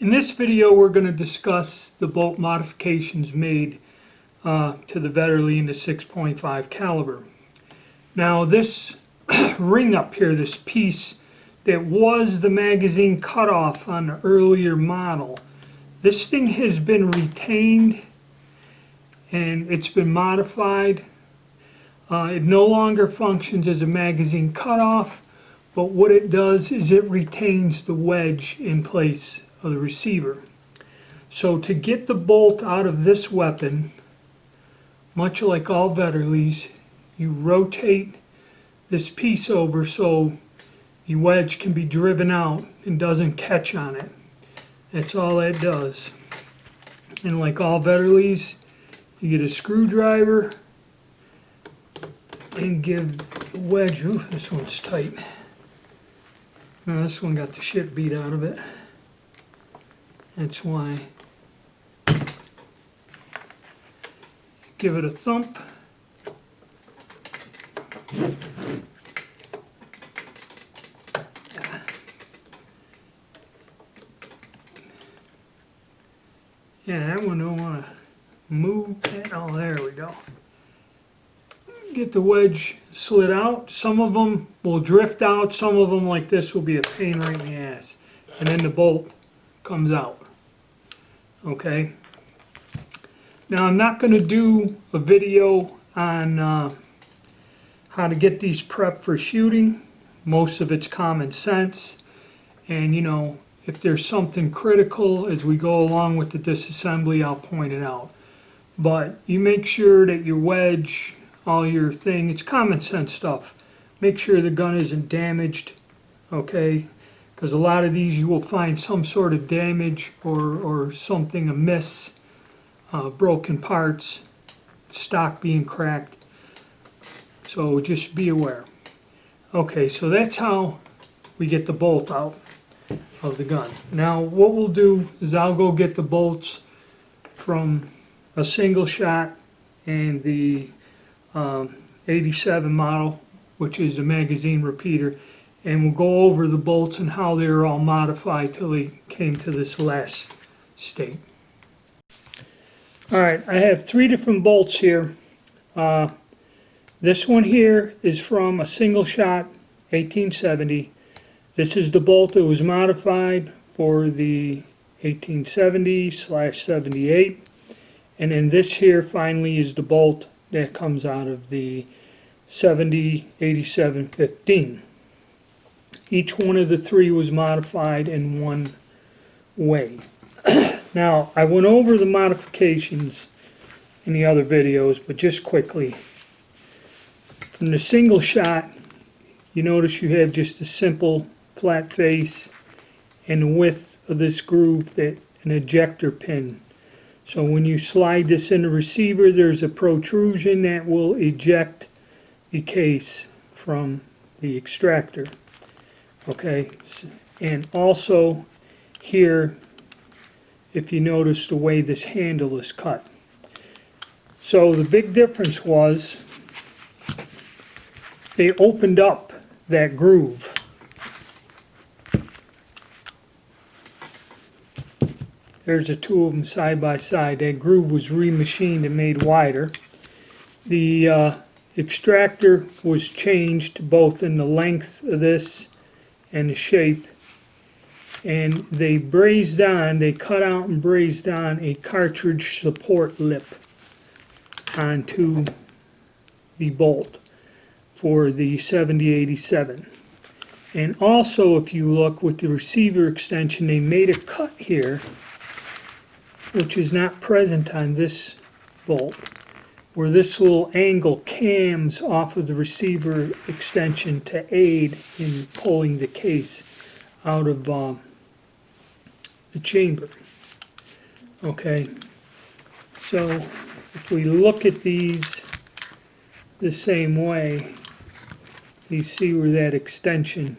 In this video, we're going to discuss the bolt modifications made to the Vetterli in the 6.5 caliber. Now, this ring up here, this piece that was the magazine cutoff on the earlier model, this thing has been retained and it's been modified. It no longer functions as a magazine cutoff, but what it does is it retains the wedge in place of the receiver. So to get the bolt out of this weapon, much like all Vetterlis, you rotate this piece over so the wedge can be driven out and doesn't catch on it. That's all that does. And like all Vetterlis, you get a screwdriver and give the wedge, ooh, this one's tight. Now this one got the shit beat out of it. That's why. Give it a thump. Yeah, that one don't want to move. Oh, there we go. Get the wedge slid out. Some of them will drift out. Some of them, like this, will be a pain right in the ass. And then the bolt comes out. Okay. Now, I'm not going to do a video on how to get these prepped for shooting. Most of it's common sense. And, you know, if there's something critical as we go along with the disassembly, I'll point it out. But you make sure that your wedge, all your thing, it's common sense stuff. Make sure the gun isn't damaged, okay? Because a lot of these you will find some sort of damage or something amiss, broken parts, stock being cracked. So just be aware. Okay, so that's how we get the bolt out of the gun. Now what we'll do is I'll go get the bolts from a single shot and the 87 model, which is the magazine repeater, and we'll go over the bolts and how they were all modified till they came to this last state. Alright, I have three different bolts here. This one here is from a single shot 1870. This is the bolt that was modified for the 1870/78. And then this here finally is the bolt that comes out of the 70-87-15. Each one of the three was modified in one way. Now, I went over the modifications in the other videos, but just quickly. From the single shot, you notice you have just a simple flat face and the width of this groove that an ejector pin. So when you slide this in the receiver, there's a protrusion that will eject the case from the extractor. Okay, and also here, if you notice the way this handle is cut. So the big difference was they opened up that groove. There's the two of them side by side. That groove was remachined and made wider. The extractor was changed both in the length of this and the shape. And they brazed on, they cut out and brazed on a cartridge support lip onto the bolt for the 70-87. And also, if you look with the receiver extension, they made a cut here, which is not present on this bolt, where this little angle cams off of the receiver extension to aid in pulling the case out of the chamber. Okay, so if we look at these the same way, you see where that extension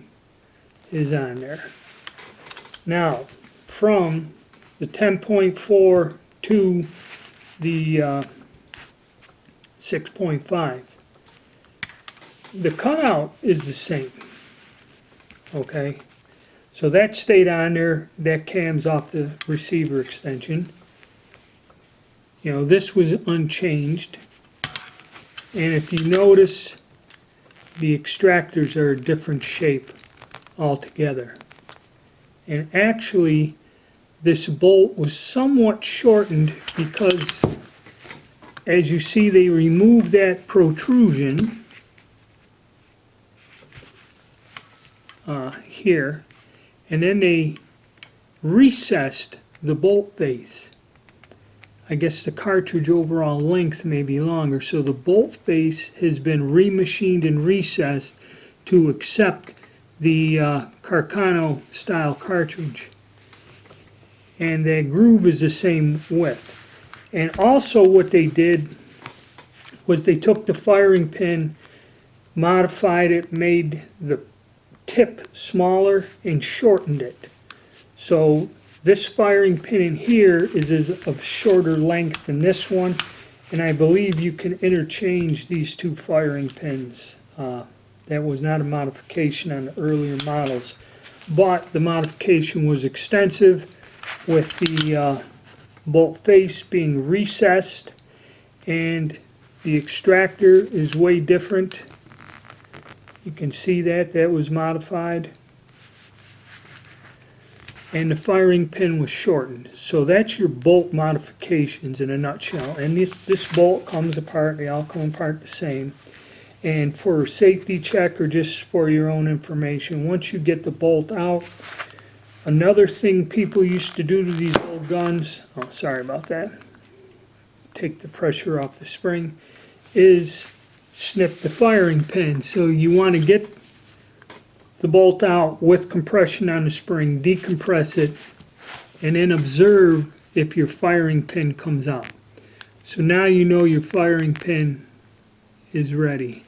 is on there. Now, from the 10.4 to the 6.5, the cutout is the same. Okay, So that stayed on there. That cam's off the receiver extension. You know, this was unchanged. And if you notice, the extractors are a different shape altogether. And actually, this bolt was somewhat shortened because, as you see, they removed that protrusion here, and then they recessed the bolt face. I guess the cartridge overall length may be longer, so the bolt face has been remachined and recessed to accept the Carcano style cartridge. And the groove is the same width. And also what they did was they took the firing pin, modified it, made the tip smaller, and shortened it. So this firing pin in here is of shorter length than this one, and I believe you can interchange these two firing pins. That was not a modification on the earlier models, but the modification was extensive, with the bolt face being recessed, and the extractor is way different. You can see that was modified. And the firing pin was shortened. So that's your bolt modifications in a nutshell. And this bolt comes apart, they all come apart the same. And for a safety check or just for your own information, once you get the bolt out, another thing people used to do to these old guns, oh sorry about that, take the pressure off the spring, is snip the firing pin. So you want to get the bolt out with compression on the spring, decompress it, and then observe if your firing pin comes out. So now you know your firing pin is ready.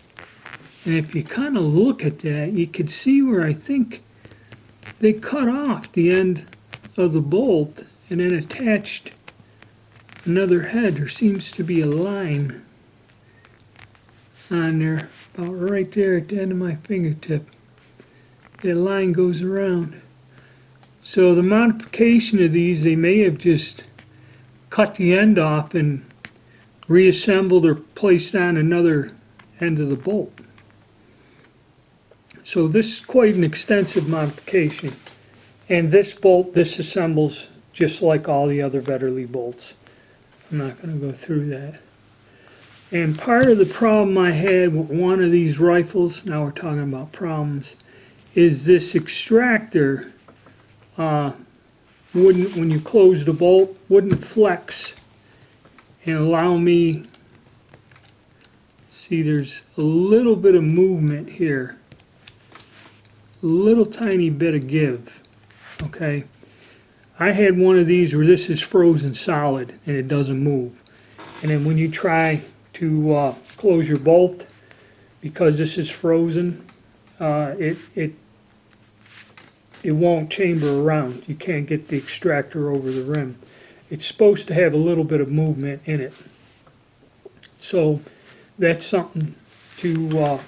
And if you kind of look at that, you could see where I think they cut off the end of the bolt and then attached another head. There seems to be a line on there, about right there at the end of my fingertip. That line goes around. So the modification of these, they may have just cut the end off and reassembled or placed on another end of the bolt. So this is quite an extensive modification. And this bolt disassembles just like all the other Vetterli bolts. I'm not going to go through that. And part of the problem I had with one of these rifles, now we're talking about problems, is this extractor wouldn't, when you close the bolt, wouldn't flex and allow me, see there's a little bit of movement here, a little tiny bit of give, okay? I had one of these where this is frozen solid and it doesn't move. And then when you try to close your bolt, because this is frozen, it won't chamber around. You can't get the extractor over the rim. It's supposed to have a little bit of movement in it. So that's something to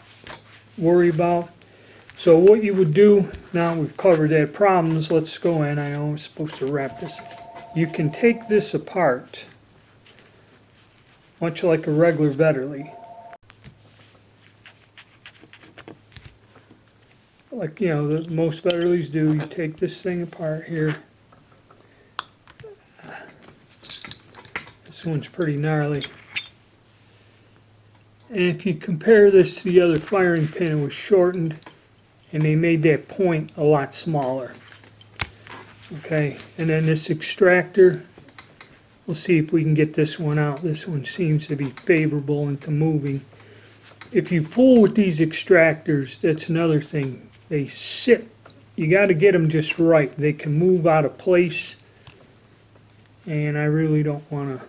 worry about. So what you would do, now we've covered that problems, let's go in. I know I'm supposed to wrap this. You can take this apart, much like a regular Vetterli. Like, you know, most Vetterlis do. You take this thing apart here. This one's pretty gnarly. And if you compare this to the other firing pin, it was shortened and they made that point a lot smaller. Okay, and then this extractor, we'll see if we can get this one out. This one seems to be favorable into moving. If you fool with these extractors, that's another thing. They sit, you got to get them just right. They can move out of place, and I really don't want to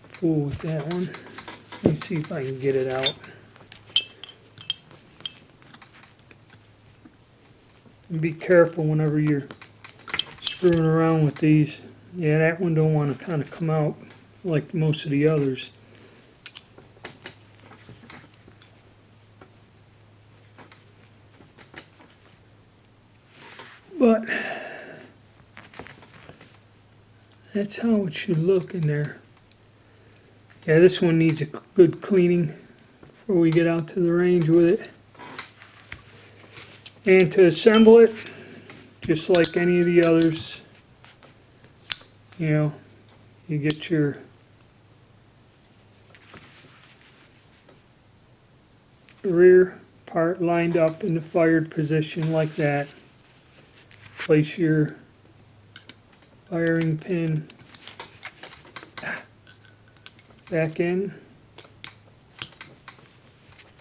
fool with that one. Let me see if I can get it out. And be careful whenever you're screwing around with these. Yeah, that one don't want to kind of come out like most of the others. But that's how it should look in there. Yeah, this one needs a good cleaning before we get out to the range with it. And to assemble it, just like any of the others, you know, you get your rear part lined up in the fired position like that. Place your firing pin back in,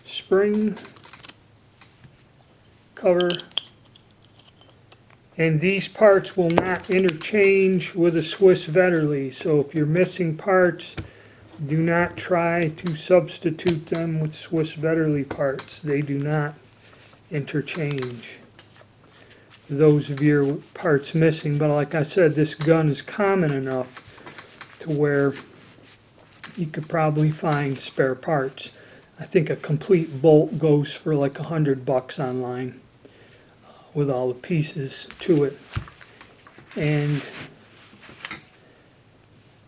spring, cover, and these parts will not interchange with a Swiss Vetterli, so if you're missing parts, do not try to substitute them with Swiss Vetterli parts. They do not interchange. Those of your parts missing, but like I said, this gun is common enough to where you could probably find spare parts. I think a complete bolt goes for like $100 online with all the pieces to it. And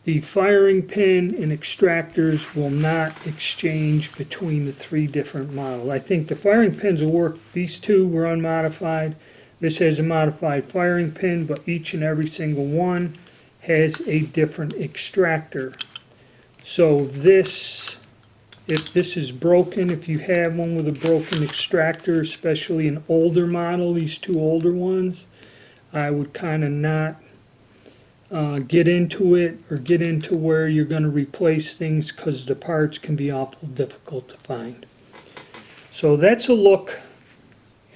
the firing pin and extractors will not exchange between the three different models. I think the firing pins will work. These two were unmodified. This has a modified firing pin, but each and every single one has a different extractor. So this, if this is broken, if you have one with a broken extractor, especially an older model, these two older ones, I would kind of not get into it or get into where you're going to replace things, because the parts can be awful difficult to find. So that's a look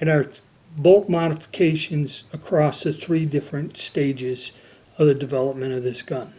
at our bolt modifications across the three different stages of the development of this gun.